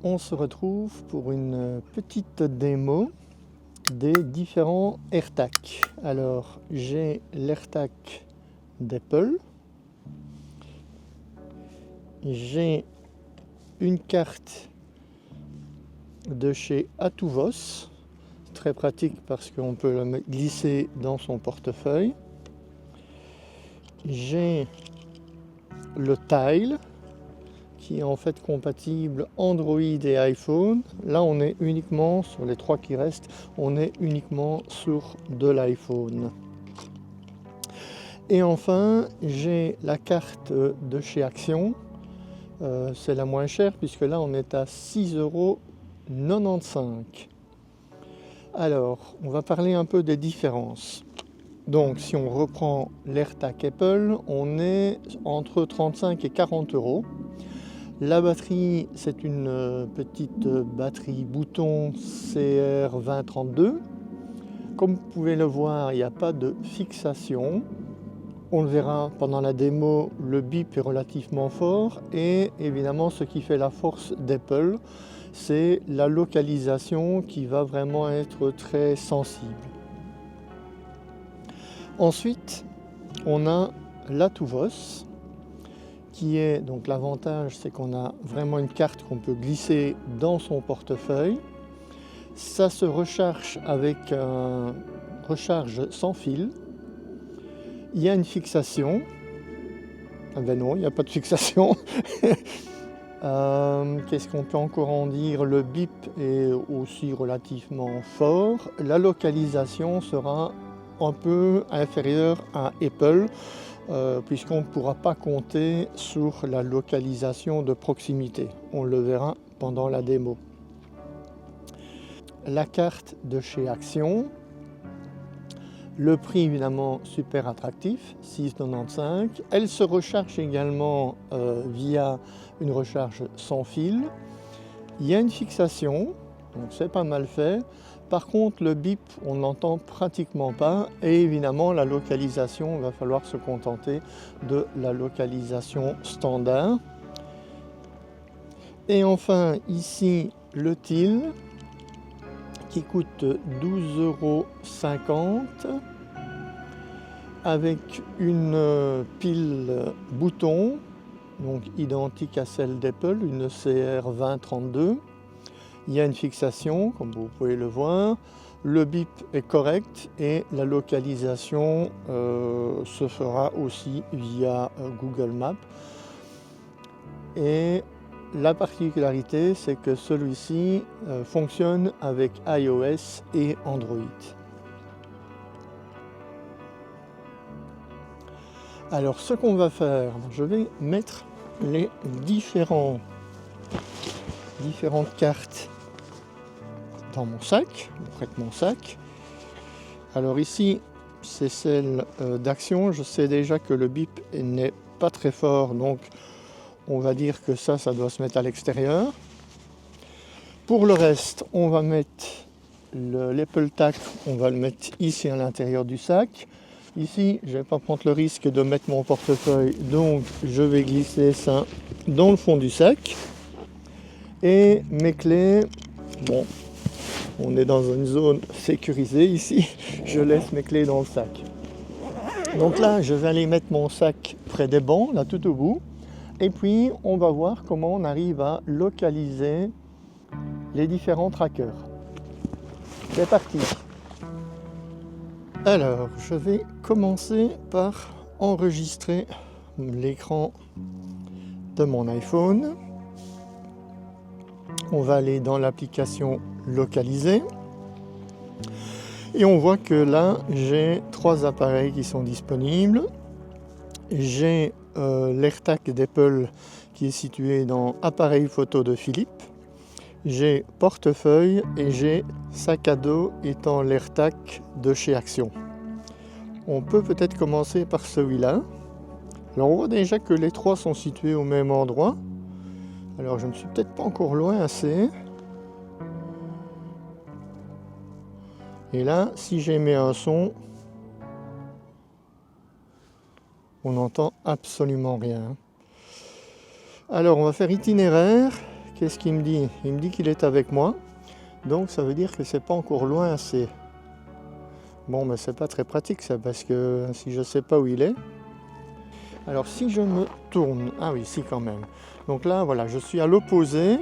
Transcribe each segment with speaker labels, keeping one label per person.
Speaker 1: on se retrouve pour une petite démo des différents AirTag. Alors, j'ai l'AirTag d'Apple, j'ai une carte de chez Atuvos, très pratique parce qu'on peut le glisser dans son portefeuille. J'ai le Tile qui est en fait compatible Android et iPhone. Là on est uniquement sur les trois qui restent, on est uniquement sur de l'iPhone. Et enfin j'ai la carte de chez Action, c'est la moins chère puisque là on est à 6,95 €. Alors on va parler un peu des différences. Donc si on reprend l'AirTag Apple, on est entre 35 et 40 €. La batterie, c'est une petite batterie bouton CR2032. Comme vous pouvez le voir, il n'y a pas de fixation. On le verra pendant la démo, le bip est relativement fort et évidemment ce qui fait la force d'Apple, c'est la localisation qui va vraiment être très sensible. Ensuite, on a l'Atuvos qui est, donc l'avantage c'est qu'on a vraiment une carte qu'on peut glisser dans son portefeuille. Ça se recharge avec un recharge sans fil. Il y a une fixation. Ah ben non, il n'y a pas de fixation. Qu'est-ce qu'on peut encore en dire? Le bip est aussi relativement fort. La localisation sera un peu inférieure à Apple, puisqu'on ne pourra pas compter sur la localisation de proximité. On le verra pendant la démo. La carte de chez Action, le prix évidemment super attractif, 6,95 €. Elle se recharge également via une recharge sans fil. Il y a une fixation, donc c'est pas mal fait. Par contre, le bip, on n'entend pratiquement pas. Et évidemment, la localisation, il va falloir se contenter de la localisation standard. Et enfin, ici, le TIL qui coûte 12,50 € avec une pile bouton, donc identique à celle d'Apple, une CR2032. Il y a une fixation, comme vous pouvez le voir. Le bip est correct et la localisation se fera aussi via Google Maps. Et la particularité, c'est que celui-ci fonctionne avec iOS et Android. Alors, ce qu'on va faire, je vais mettre les différentes cartes dans mon sac, je prête mon sac. Alors ici, c'est celle d'Action. Je sais déjà que le bip n'est pas très fort, donc on va dire que ça doit se mettre à l'extérieur. Pour le reste, on va mettre l'Apple Tag, on va le mettre ici à l'intérieur du sac. Ici, je ne vais pas prendre le risque de mettre mon portefeuille, donc je vais glisser ça dans le fond du sac. Et mes clés, bon, on est dans une zone sécurisée ici, je laisse mes clés dans le sac. Donc là, je vais aller mettre mon sac près des bancs, là tout au bout. Et puis, on va voir comment on arrive à localiser les différents trackers. C'est parti! Alors, je vais commencer par enregistrer l'écran de mon iPhone. On va aller dans l'application localisée. Et on voit que là, j'ai 3 appareils qui sont disponibles. J'ai l'AirTag d'Apple qui est situé dans appareil photo de Philippe. J'ai portefeuille et j'ai sac à dos étant l'AirTag de chez Action. On peut peut-être commencer par celui-là. Alors on voit déjà que les 3 sont situés au même endroit. Alors je ne suis peut-être pas encore loin assez. Et là, si j'émets un son, on n'entend absolument rien. Alors on va faire itinéraire. Qu'est-ce qu'il me dit? Il me dit qu'il est avec moi, donc ça veut dire que c'est pas encore loin assez. Bon, mais c'est pas très pratique ça, parce que si je sais pas où il est. Alors si je me tourne, ah oui, si quand même. Donc là, voilà, je suis à l'opposé,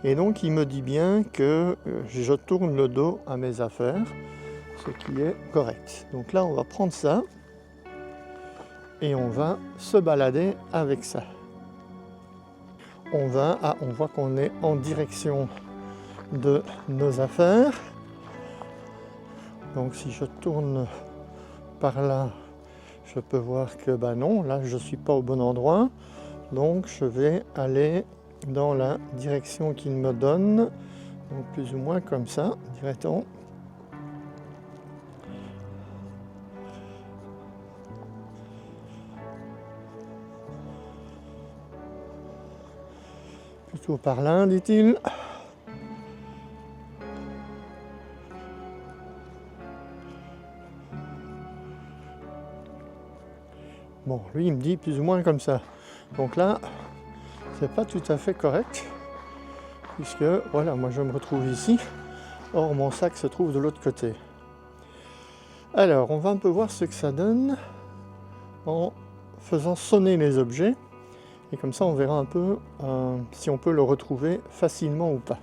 Speaker 1: et donc il me dit bien que je tourne le dos à mes affaires, ce qui est correct. Donc là, on va prendre ça, et on va se balader avec ça. On voit qu'on est en direction de nos affaires. Donc si je tourne par là, je peux voir que non, là je ne suis pas au bon endroit. Donc je vais aller dans la direction qu'il me donne. Donc plus ou moins comme ça, dirait-on. Plutôt par là, dit-il. Bon, lui, il me dit plus ou moins comme ça. Donc là, c'est pas tout à fait correct, puisque, voilà, moi je me retrouve ici. Or, mon sac se trouve de l'autre côté. Alors, on va un peu voir ce que ça donne en faisant sonner les objets. Et comme ça, on verra un peu si on peut le retrouver facilement ou pas.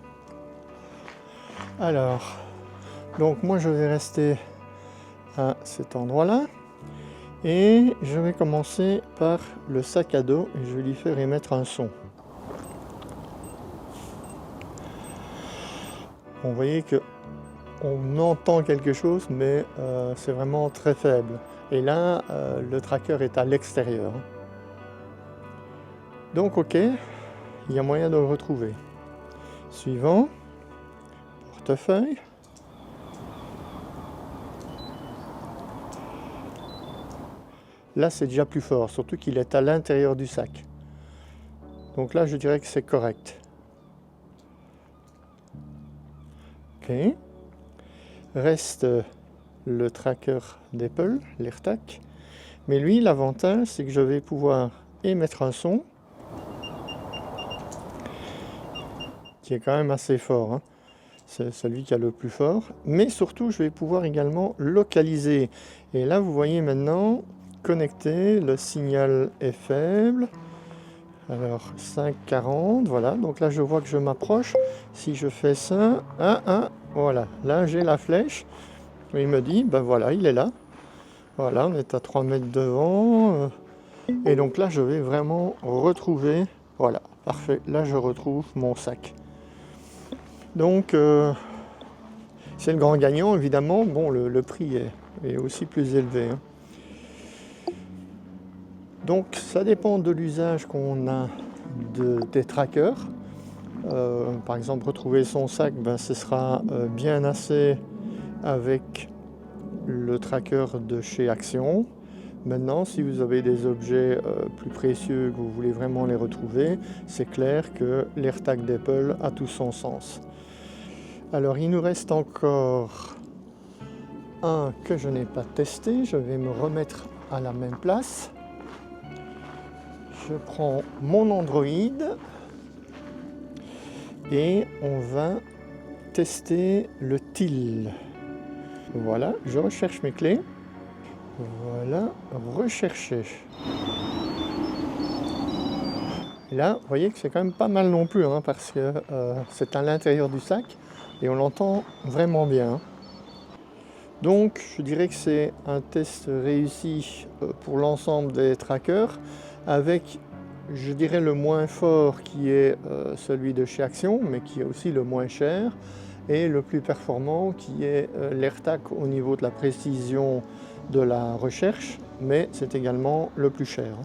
Speaker 1: Alors, donc moi, je vais rester à cet endroit-là. Et je vais commencer par le sac à dos et je vais lui faire émettre un son. Vous voyez que on entend quelque chose, mais c'est vraiment très faible. Et là, le tracker est à l'extérieur. Donc ok, il y a moyen de le retrouver. Suivant, portefeuille. Là, c'est déjà plus fort, surtout qu'il est à l'intérieur du sac. Donc là, je dirais que c'est correct. Ok. Reste le tracker d'Apple, l'AirTag. Mais lui, l'avantage, c'est que je vais pouvoir émettre un son qui est quand même assez fort. Hein. C'est celui qui a le plus fort. Mais surtout, je vais pouvoir également localiser. Et là, vous voyez maintenant... Connecté, le signal est faible. Alors 5,40, voilà. Donc là je vois que je m'approche. Si je fais ça, voilà. Là j'ai la flèche. Il me dit, voilà, il est là. Voilà, on est à 3 mètres devant. Et donc là je vais vraiment retrouver. Voilà, parfait. Là je retrouve mon sac. Donc c'est le grand gagnant évidemment. Bon, le prix est aussi plus élevé. Hein. Donc ça dépend de l'usage qu'on a des trackers. Par exemple, retrouver son sac, ce sera bien assez avec le tracker de chez Action. Maintenant, si vous avez des objets plus précieux que vous voulez vraiment les retrouver, c'est clair que l'AirTag d'Apple a tout son sens. Alors il nous reste encore un que je n'ai pas testé. Je vais me remettre à la même place. Je prends mon Android et on va tester le TIL. Voilà, je recherche mes clés. Voilà, rechercher. Et là, vous voyez que c'est quand même pas mal non plus, hein, parce que c'est à l'intérieur du sac et on l'entend vraiment bien. Donc, je dirais que c'est un test réussi pour l'ensemble des trackers, avec, je dirais, le moins fort qui est celui de chez Action, mais qui est aussi le moins cher, et le plus performant qui est l'AirTag au niveau de la précision de la recherche, mais c'est également le plus cher.